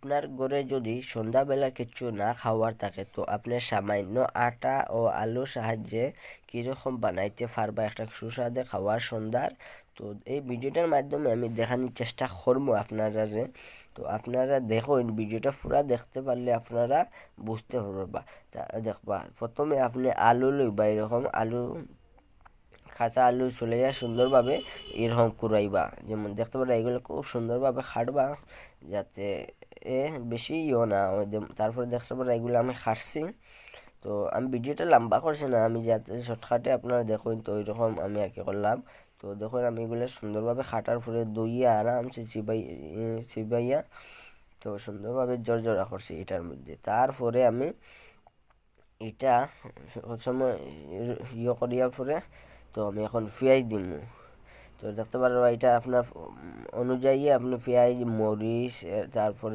আপনার ঘরে যদি সন্ধ্যাবেলা কিছু না খাওয়ার থাকে তো আপনি সামান্য আটা ও আলুর সাহায্যে কীরকম বানাইতে পারবা একটা সুস্বাদে খাওয়ার সন্ধ্যার। তো এই ভিডিওটার মাধ্যমে আমি দেখানোর চেষ্টা করবো আপনারা। তো আপনারা দেখুন, ভিডিওটা পুরা দেখতে পারলে আপনারা বুঝতে পারবা। দেখবা প্রথমে আপনি আলু লইবা, এরকম আলু কাঁচা আলু চলে যায় সুন্দরভাবে এরকম কুড়াইবা, যেমন দেখতে পারা এগুলো খুব সুন্দরভাবে খাটবা যাতে বেশি না হয়। তারপরে দেখতে পারা এগুলো আমি খাটছি। তো আমি ভিডিওটা লম্বা করছি না, আমি যাতে শর্টকাটে আপনারা দেখুন, তো ওইরকম আমি আর কি করলাম। তো দেখুন আমি এগুলো সুন্দরভাবে খাটার পরে দইয়া আরামসে চিবাইয়া তো সুন্দরভাবে জর্জরা করছি এটার মধ্যে। তারপরে আমি এটা সময় করিয়ার পরে তো আমি এখন পেঁয়াজ দিব। তো দেখতে পারো এটা আপনার অনুযায়ী আপনি পেঁয়াজ, মরিচ, তারপরে